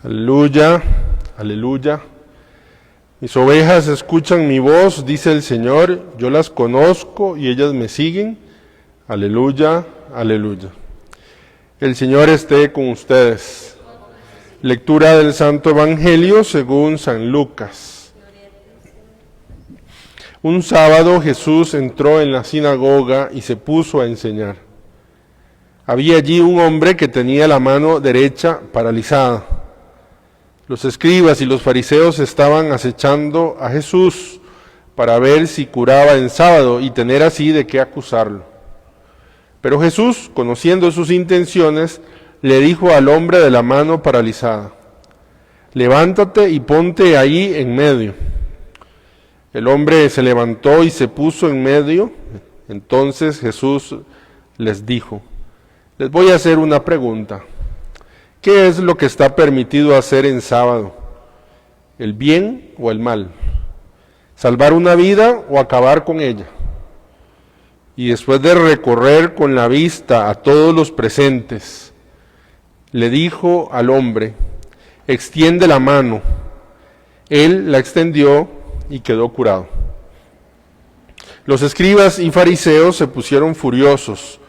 Aleluya, aleluya. Mis ovejas escuchan mi voz, dice el Señor, yo las conozco y ellas me siguen. Aleluya, aleluya. El Señor esté con ustedes. Lectura del Santo Evangelio según San Lucas. Un sábado Jesús entró en la sinagoga y se puso a enseñar. Había allí un hombre que tenía la mano derecha paralizada. Los escribas y los fariseos estaban acechando a Jesús para ver si curaba en sábado y tener así de qué acusarlo. Pero Jesús, conociendo sus intenciones, le dijo al hombre de la mano paralizada: levántate y ponte ahí en medio. El hombre se levantó y se puso en medio. Entonces Jesús les dijo: les voy a hacer una pregunta. ¿Qué es lo que está permitido hacer en sábado? ¿El bien o el mal? ¿Salvar una vida o acabar con ella? Y después de recorrer con la vista a todos los presentes, le dijo al hombre: extiende la mano. Él la extendió y quedó curado. Los escribas y fariseos se pusieron furiosos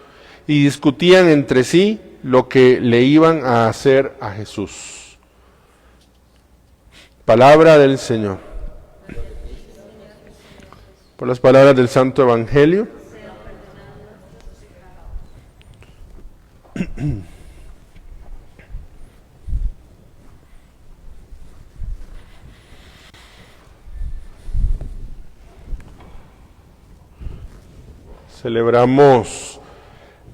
y discutían entre sí lo que le iban a hacer a Jesús. Palabra del Señor. Por las palabras del Santo Evangelio. Celebramos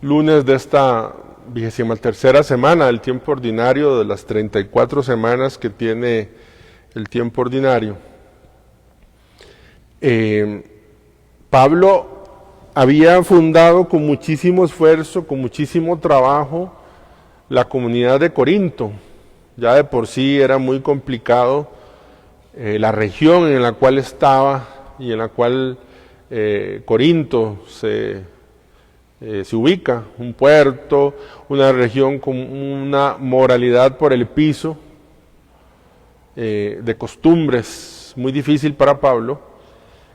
lunes de esta 23ª semana del tiempo ordinario, de las 34 semanas que tiene el tiempo ordinario. Pablo había fundado con muchísimo esfuerzo, con muchísimo trabajo, la comunidad de Corinto. Ya de por sí era muy complicado la región en la cual estaba y en la cual Corinto se ubica, un puerto, una región con una moralidad por el piso, de costumbres, muy difícil para Pablo.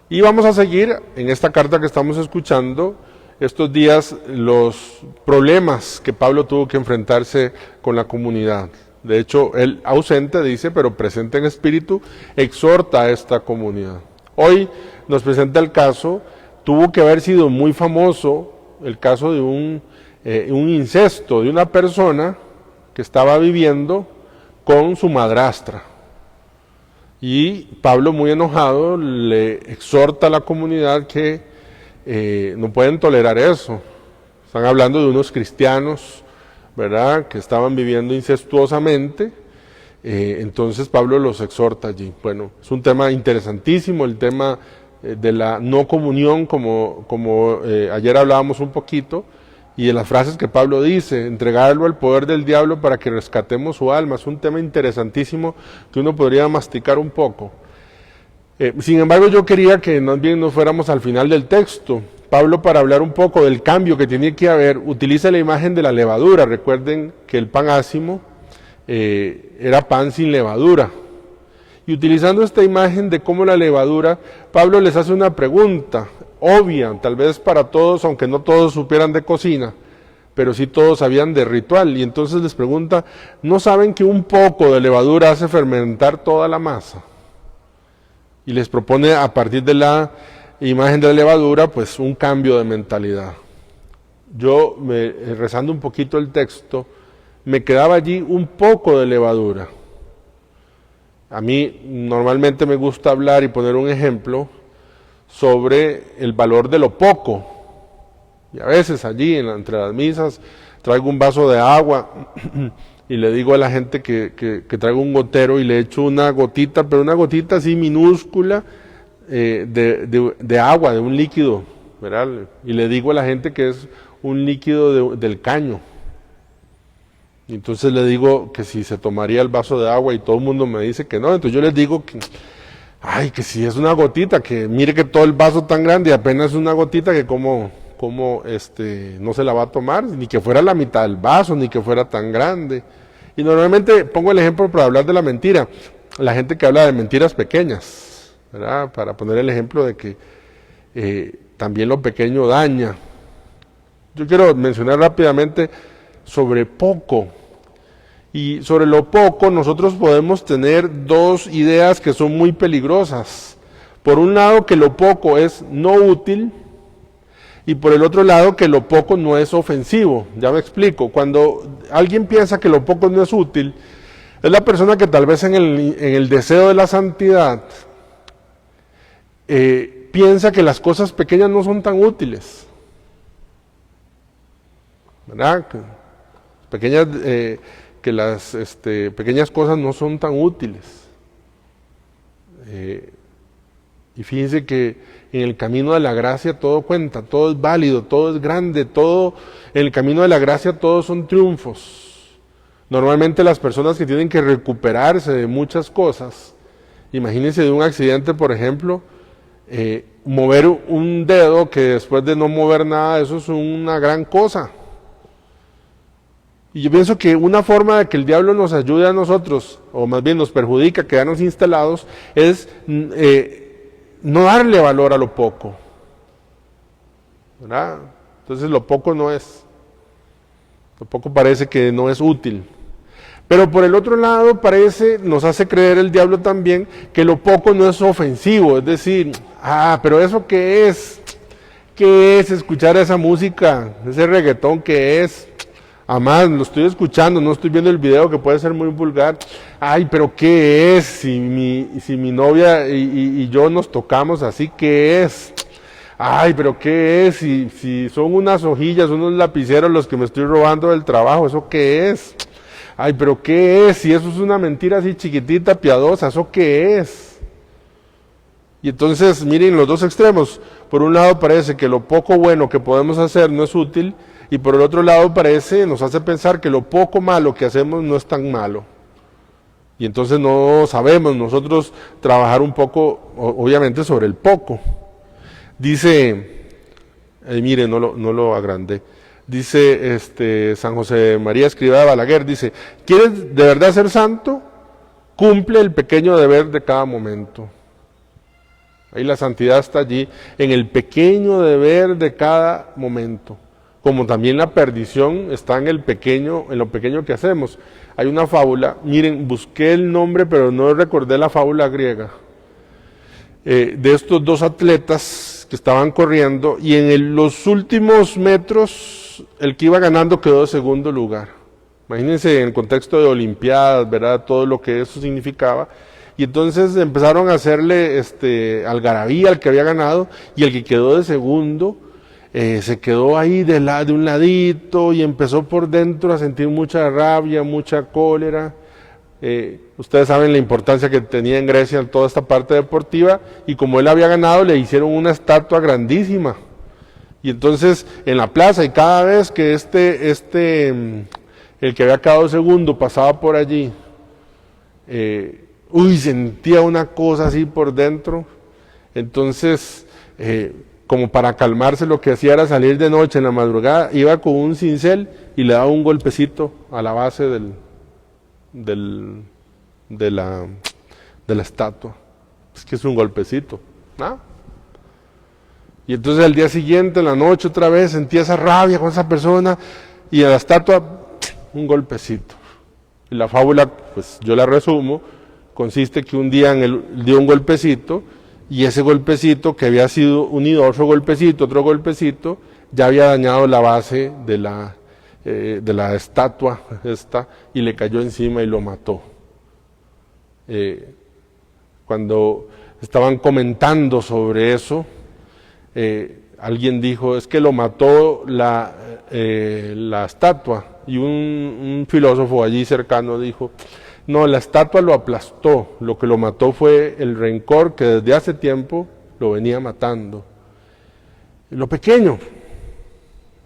Y vamos a seguir en esta carta que estamos escuchando estos días los problemas que Pablo tuvo que enfrentarse con la comunidad. De hecho, él ausente dice, pero presente en espíritu, exhorta a esta comunidad. Hoy nos presenta el caso, tuvo que haber sido muy famoso, el caso de un incesto de una persona que estaba viviendo con su madrastra. Y Pablo, muy enojado, le exhorta a la comunidad que no pueden tolerar eso. Están hablando de unos cristianos, ¿verdad?, que estaban viviendo incestuosamente. Entonces Pablo los exhorta allí. Bueno, es un tema interesantísimo, el tema de la no comunión, como ayer hablábamos un poquito, y de las frases que Pablo dice: entregarlo al poder del diablo para que rescatemos su alma. Es un tema interesantísimo que uno podría masticar un poco. Sin embargo, yo quería que más bien nos fuéramos al final del texto. Pablo, para hablar un poco del cambio que tiene que haber, utiliza la imagen de la levadura. Recuerden que el pan ácimo era pan sin levadura. Y utilizando esta imagen de cómo la levadura, Pablo les hace una pregunta obvia, tal vez para todos, aunque no todos supieran de cocina, pero sí todos sabían de ritual. Y entonces les pregunta: ¿no saben que un poco de levadura hace fermentar toda la masa? Y les propone, a partir de la imagen de la levadura, pues un cambio de mentalidad. Yo, rezando un poquito el texto, me quedaba allí un poco de levadura. A mí normalmente me gusta hablar y poner un ejemplo sobre el valor de lo poco. Y a veces allí, entre las misas, traigo un vaso de agua y le digo a la gente que traigo un gotero y le echo una gotita, pero una gotita así minúscula de agua, de un líquido, ¿verdad? Y le digo a la gente que es un líquido del caño. Y entonces le digo que si se tomaría el vaso de agua y todo el mundo me dice que no. Entonces yo les digo que si es una gotita, que mire que todo el vaso tan grande y apenas es una gotita, que como no se la va a tomar, ni que fuera la mitad del vaso, ni que fuera tan grande. Y normalmente pongo el ejemplo para hablar de la mentira. La gente que habla de mentiras pequeñas, ¿verdad? Para poner el ejemplo de que también lo pequeño daña. Yo quiero mencionar rápidamente sobre poco. Y sobre lo poco nosotros podemos tener dos ideas que son muy peligrosas. Por un lado, que lo poco es no útil, y por el otro lado, que lo poco no es ofensivo. Ya me explico. Cuando alguien piensa que lo poco no es útil, es la persona que tal vez en el deseo de la santidad piensa que las cosas pequeñas no son tan útiles. ¿Verdad? Que las pequeñas cosas no son tan útiles. Y fíjense que en el camino de la gracia todo cuenta, todo es válido, todo es grande, todo en el camino de la gracia todos son triunfos. Normalmente las personas que tienen que recuperarse de muchas cosas, imagínense de un accidente, por ejemplo, mover un dedo que después de no mover nada, eso es una gran cosa. Y yo pienso que una forma de que el diablo nos ayude a nosotros, o más bien nos perjudica, quedarnos instalados, es no darle valor a lo poco. ¿Verdad? Entonces lo poco no es. Lo poco parece que no es útil. Pero por el otro lado nos hace creer el diablo también que lo poco no es ofensivo. Es decir, pero ¿eso qué es? ¿Qué es escuchar esa música? Ese reggaetón, ¿qué es? Además, lo estoy escuchando, no estoy viendo el video que puede ser muy vulgar. Ay, pero ¿qué es? Si mi novia y yo nos tocamos así, ¿qué es? Ay, pero ¿qué es? Si son unas hojillas, unos lapiceros los que me estoy robando del trabajo, ¿eso qué es? Ay, pero ¿qué es? Si eso es una mentira así chiquitita, piadosa, ¿eso qué es? Y entonces, miren los dos extremos. Por un lado parece que lo poco bueno que podemos hacer no es útil, y por el otro lado nos hace pensar que lo poco malo que hacemos no es tan malo. Y entonces no sabemos nosotros trabajar un poco, obviamente, sobre el poco. Dice, miren, no lo agrandé. Dice San José María Escrivá de Balaguer, dice, ¿quieres de verdad ser santo? Cumple el pequeño deber de cada momento. Ahí la santidad está allí, en el pequeño deber de cada momento. Como también la perdición está en lo pequeño que hacemos. Hay una fábula, miren, busqué el nombre, pero no recordé la fábula griega, de estos dos atletas que estaban corriendo, y en los últimos metros, el que iba ganando quedó de segundo lugar. Imagínense en el contexto de Olimpiadas, ¿verdad? Todo lo que eso significaba. Y entonces empezaron a hacerle algarabía al que había ganado, y el que quedó de segundo, se quedó ahí de un ladito y empezó por dentro a sentir mucha rabia, mucha cólera. Ustedes saben la importancia que tenía en Grecia en toda esta parte deportiva, y como él había ganado le hicieron una estatua grandísima. Y entonces en la plaza, y cada vez que el que había quedado segundo pasaba por allí, sentía una cosa así por dentro. Entonces como para calmarse, lo que hacía era salir de noche en la madrugada, iba con un cincel y le daba un golpecito a la base de la estatua. Es que es un golpecito, ¿no? Y entonces al día siguiente, en la noche otra vez, sentía esa rabia con esa persona, y a la estatua un golpecito. Y la fábula, pues yo la resumo, consiste que un día dio un golpecito, y ese golpecito, que había sido unido a otro golpecito, ya había dañado la base de la estatua esta, y le cayó encima y lo mató. Cuando estaban comentando sobre eso, alguien dijo, es que lo mató la estatua, y un filósofo allí cercano dijo, no, la estatua lo aplastó, lo que lo mató fue el rencor que desde hace tiempo lo venía matando. Lo pequeño,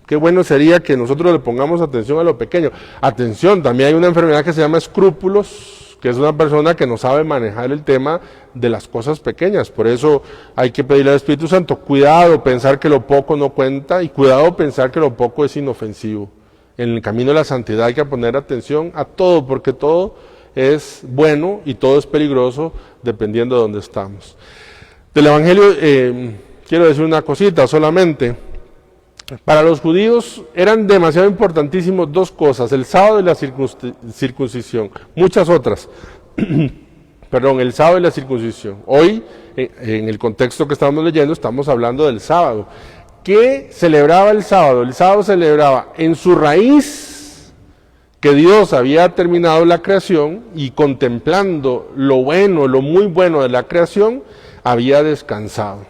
qué bueno sería que nosotros le pongamos atención a lo pequeño. Atención, también hay una enfermedad que se llama escrúpulos, que es una persona que no sabe manejar el tema de las cosas pequeñas. Por eso hay que pedirle al Espíritu Santo, cuidado pensar que lo poco no cuenta, y cuidado pensar que lo poco es inofensivo. En el camino de la santidad hay que poner atención a todo, porque todo es bueno y todo es peligroso dependiendo de dónde estamos. Del Evangelio quiero decir una cosita solamente. Para los judíos eran demasiado importantísimos dos cosas, el sábado y la circuncisión, muchas otras. Perdón, el sábado y la circuncisión. Hoy, en el contexto que estamos leyendo, estamos hablando del sábado. ¿Qué celebraba el sábado? El sábado celebraba en su raíz que Dios había terminado la creación y contemplando lo bueno, lo muy bueno de la creación, había descansado.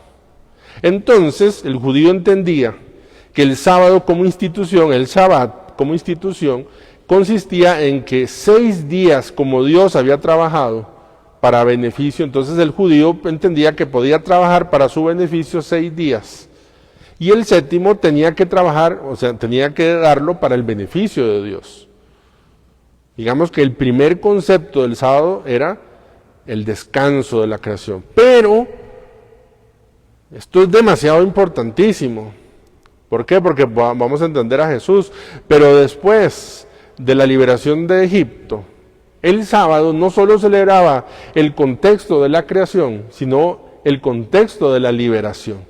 Entonces, el judío entendía que el sábado como institución, el Shabbat como institución, consistía en que 6 días como Dios había trabajado para beneficio, entonces el judío entendía que podía trabajar para su beneficio 6 días. Y el séptimo tenía que trabajar, o sea, tenía que darlo para el beneficio de Dios. Digamos que el primer concepto del sábado era el descanso de la creación. Pero esto es demasiado importantísimo. ¿Por qué? Porque vamos a entender a Jesús. Pero después de la liberación de Egipto, el sábado no solo celebraba el contexto de la creación, sino el contexto de la liberación.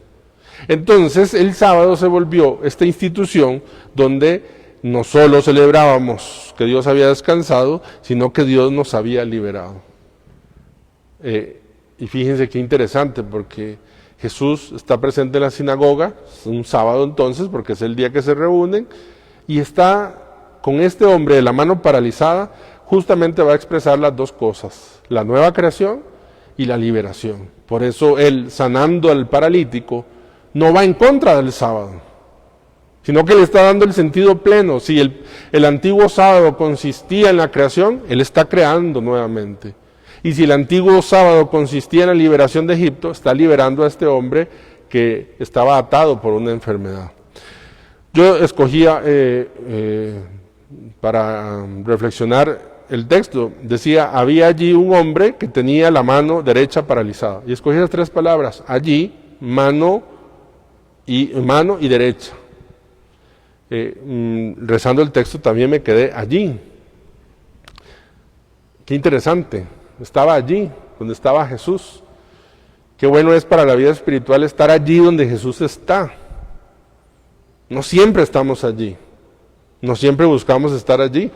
Entonces el sábado se volvió esta institución donde no solo celebrábamos que Dios había descansado, sino que Dios nos había liberado. Y fíjense qué interesante, porque Jesús está presente en la sinagoga, es un sábado entonces, porque es el día que se reúnen, y está con este hombre de la mano paralizada, justamente va a expresar las dos cosas, la nueva creación y la liberación. Por eso él, sanando al paralítico, no va en contra del sábado, sino que le está dando el sentido pleno. Si el antiguo sábado consistía en la creación, él está creando nuevamente. Y si el antiguo sábado consistía en la liberación de Egipto, está liberando a este hombre que estaba atado por una enfermedad. Yo escogía para reflexionar el texto, decía, había allí un hombre que tenía la mano derecha paralizada. Y escogí las 3 palabras, allí, mano y derecha. Rezando el texto también me quedé allí. Qué interesante, estaba allí, donde estaba Jesús. Qué bueno es para la vida espiritual estar allí donde Jesús está. No siempre estamos allí, no siempre buscamos estar allí.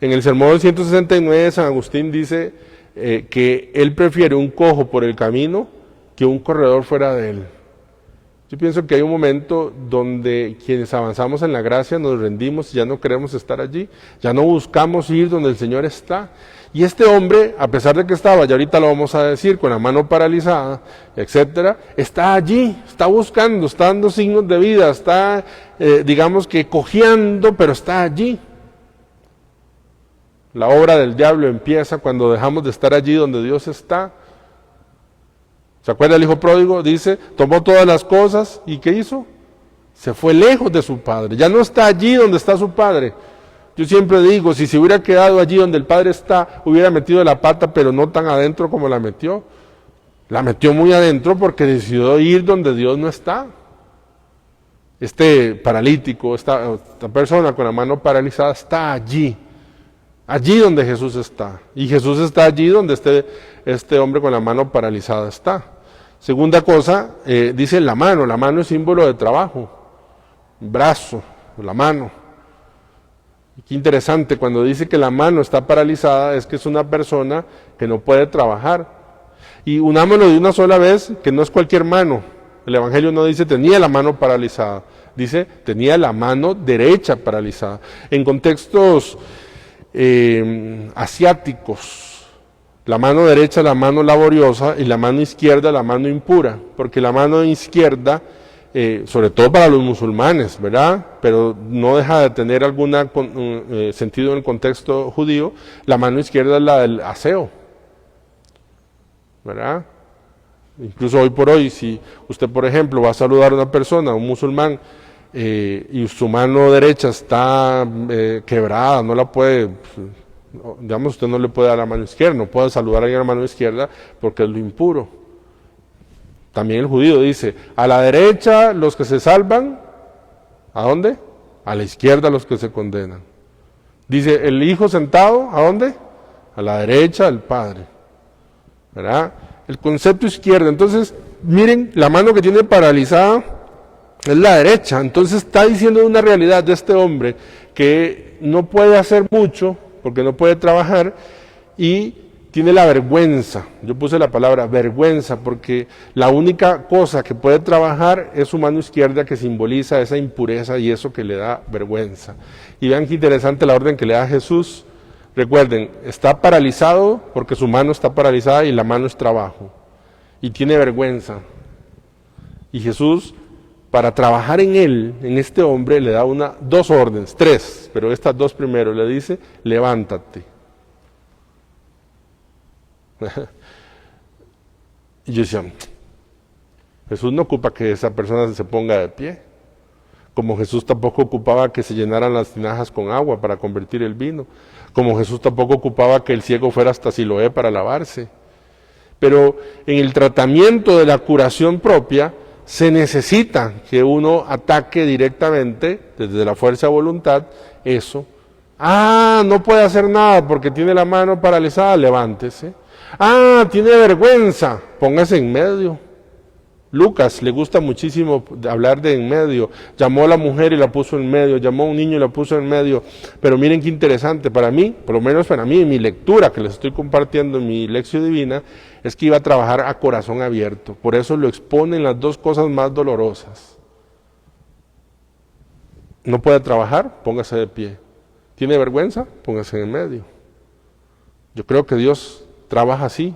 En el Sermón 169 San Agustín dice que él prefiere un cojo por el camino que un corredor fuera de él. Yo pienso que hay un momento donde quienes avanzamos en la gracia nos rendimos y ya no queremos estar allí, ya no buscamos ir donde el Señor está. Y este hombre, a pesar de que estaba, y ahorita lo vamos a decir, con la mano paralizada, etcétera, está allí, está buscando, está dando signos de vida, está, digamos que cojeando, pero está allí. La obra del diablo empieza cuando dejamos de estar allí donde Dios está. ¿Se acuerda el hijo pródigo? Dice, tomó todas las cosas y ¿qué hizo? Se fue lejos de su padre. Ya no está allí donde está su padre. Yo siempre digo, si se hubiera quedado allí donde el padre está, hubiera metido la pata, pero no tan adentro como la metió. La metió muy adentro porque decidió ir donde Dios no está. Este paralítico, esta persona con la mano paralizada está allí. Allí donde Jesús está. Y Jesús está allí donde este hombre con la mano paralizada está. Segunda cosa, dice la mano es símbolo de trabajo. Brazo, la mano. Y qué interesante, cuando dice que la mano está paralizada, es que es una persona que no puede trabajar. Y unámoslo de una sola vez, que no es cualquier mano. El Evangelio no dice tenía la mano paralizada, dice tenía la mano derecha paralizada. En contextos asiáticos, la mano derecha la mano laboriosa y la mano izquierda la mano impura, porque la mano izquierda, sobre todo para los musulmanes, ¿verdad? Pero no deja de tener algún sentido en el contexto judío, la mano izquierda es la del aseo, ¿verdad? Incluso hoy por hoy, si usted, por ejemplo, va a saludar a una persona, a un musulmán, y su mano derecha está quebrada, no la puede, digamos, usted no le puede dar la mano izquierda, no puede saludar a alguien a la mano izquierda porque es lo impuro. También el judío dice, a la derecha los que se salvan, ¿a dónde? a la izquierda los que se condenan. Dice, el Hijo sentado, ¿a dónde? A la derecha del Padre, ¿verdad? El concepto izquierda. Entonces, miren, la mano que tiene paralizada es la derecha. Entonces está diciendo una realidad de este hombre que no puede hacer mucho porque no puede trabajar y tiene la vergüenza. Yo puse la palabra vergüenza porque la única cosa que puede trabajar es su mano izquierda, que simboliza esa impureza y eso que le da vergüenza. Y vean qué interesante la orden que le da Jesús. Recuerden, está paralizado porque su mano está paralizada y la mano es trabajo. Y tiene vergüenza. Y Jesús, para trabajar en él, en este hombre, le da dos órdenes, tres, pero estas dos primero, le dice, levántate. Y yo decía, Jesús no ocupa que esa persona se ponga de pie, como Jesús tampoco ocupaba que se llenaran las tinajas con agua para convertir el vino, como Jesús tampoco ocupaba que el ciego fuera hasta Siloé para lavarse. Pero en el tratamiento de la curación propia se necesita que uno ataque directamente, desde la fuerza de voluntad, eso. No puede hacer nada porque tiene la mano paralizada, levántese. Tiene vergüenza, póngase en medio. Lucas le gusta muchísimo hablar de en medio. Llamó a la mujer y la puso en medio, llamó a un niño y la puso en medio. Pero miren qué interesante, para mí, por lo menos para mí, en mi lectura que les estoy compartiendo en mi lección divina, es que iba a trabajar a corazón abierto. Por eso lo expone en las dos cosas más dolorosas. No puede trabajar, póngase de pie. ¿Tiene vergüenza? Póngase en medio. Yo creo que Dios trabaja así.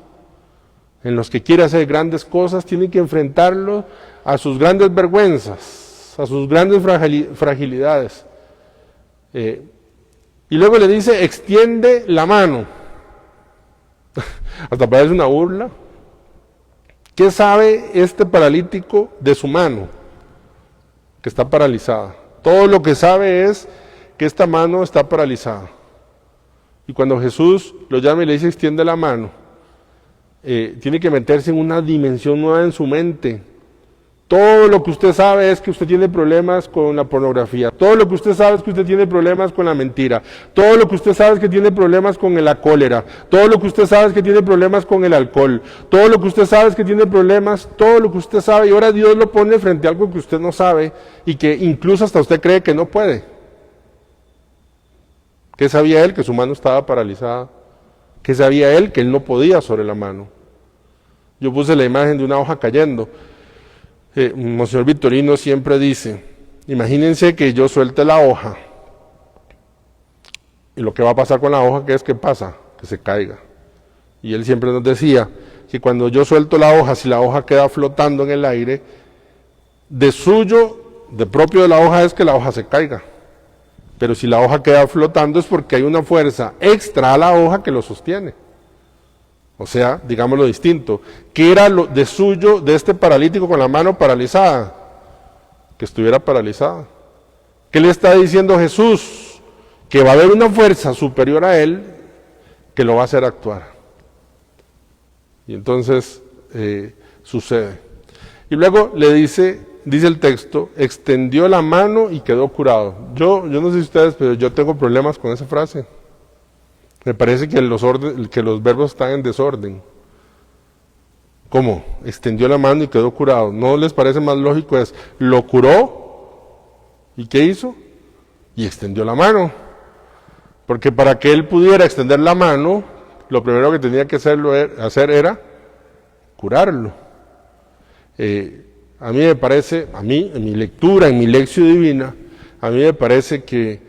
En los que quiere hacer grandes cosas, tiene que enfrentarlo a sus grandes vergüenzas, a sus grandes fragilidades. Y luego le dice, extiende la mano. Hasta parece una burla. ¿Qué sabe este paralítico de su mano? Que está paralizada. Todo lo que sabe es que esta mano está paralizada. Y cuando Jesús lo llama y le dice extiende la mano, tiene que meterse en una dimensión nueva en su mente. Todo lo que usted sabe es que usted tiene problemas con la pornografía. Todo lo que usted sabe es que usted tiene problemas con la mentira. Todo lo que usted sabe es que tiene problemas con la cólera. Todo lo que usted sabe es que tiene problemas con el alcohol. Todo lo que usted sabe es que tiene problemas, todo lo que usted sabe. Y ahora Dios lo pone frente a algo que usted no sabe y que incluso hasta usted cree que no puede. ¿Qué sabía él? Que su mano estaba paralizada. ¿Qué sabía él? Que él no podía sobre la mano. Yo puse la imagen de una hoja cayendo. Monseñor Victorino siempre dice, imagínense que yo suelte la hoja. Y lo que va a pasar con la hoja, ¿qué pasa? Que se caiga. Y él siempre nos decía que cuando yo suelto la hoja, si la hoja queda flotando en el aire, de propio de la hoja es que la hoja se caiga. Pero si la hoja queda flotando es porque hay una fuerza extra a la hoja que lo sostiene. O sea, digámoslo distinto, ¿qué era lo de suyo de este paralítico con la mano paralizada? Que estuviera paralizada. ¿Qué le está diciendo Jesús? Que va a haber una fuerza superior a él que lo va a hacer actuar. Y entonces sucede. Y luego le dice el texto, extendió la mano y quedó curado. Yo no sé si ustedes, pero yo tengo problemas con esa frase. Me parece que los verbos están en desorden. ¿Cómo? Extendió la mano y quedó curado. ¿No les parece más lógico? Lo curó. ¿Y qué hizo? Y extendió la mano. Porque para que él pudiera extender la mano, lo primero que tenía que hacer era curarlo. A mí me parece, en mi lectura, en mi lección divina, a mí me parece que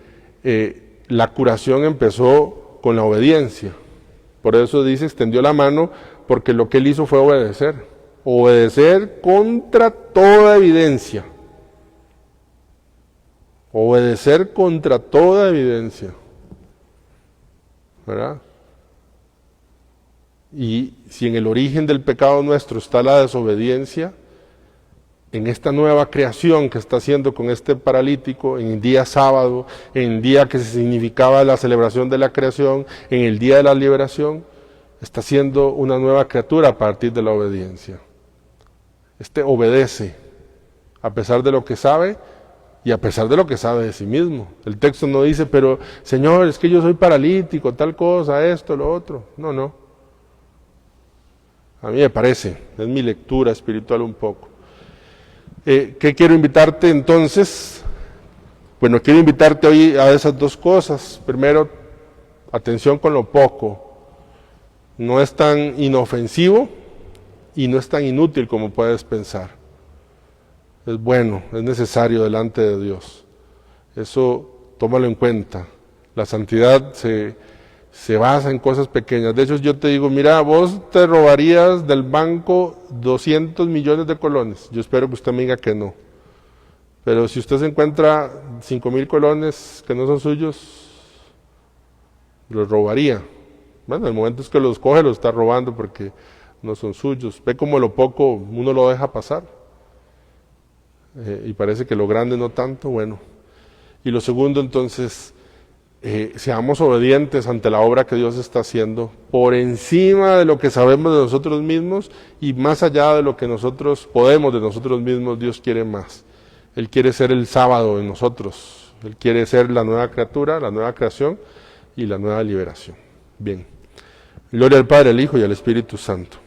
la curación empezó con la obediencia. Por eso dice, extendió la mano, porque lo que él hizo fue obedecer. Obedecer contra toda evidencia. Obedecer contra toda evidencia. ¿Verdad? Y si en el origen del pecado nuestro está la desobediencia, en esta nueva creación que está haciendo con este paralítico, en el día sábado, en el día que se significaba la celebración de la creación, en el día de la liberación, está siendo una nueva criatura a partir de la obediencia. Obedece, a pesar de lo que sabe, y a pesar de lo que sabe de sí mismo. El texto no dice, pero Señor, es que yo soy paralítico, tal cosa, esto, lo otro. No, no. A mí me parece, es mi lectura espiritual un poco. ¿Qué quiero invitarte entonces? Bueno, quiero invitarte hoy a esas dos cosas. Primero, atención con lo poco. No es tan inofensivo y no es tan inútil como puedes pensar. Es bueno, es necesario delante de Dios. Eso tómalo en cuenta. La santidad se basa en cosas pequeñas. De hecho, yo te digo, mira, vos te robarías del banco 200 millones de colones. Yo espero que usted me diga que no. Pero si usted se encuentra 5,000 colones que no son suyos, los robaría. Bueno, el momento es que los coge, los está robando porque no son suyos. Ve como lo poco uno lo deja pasar. Y parece que lo grande no tanto, bueno. Y lo segundo, entonces, seamos obedientes ante la obra que Dios está haciendo, por encima de lo que sabemos de nosotros mismos y más allá de lo que nosotros podemos de nosotros mismos. Dios quiere más. Él quiere ser el sábado en nosotros. Él quiere ser la nueva criatura, la nueva creación y la nueva liberación. Bien. Gloria al Padre, al Hijo y al Espíritu Santo.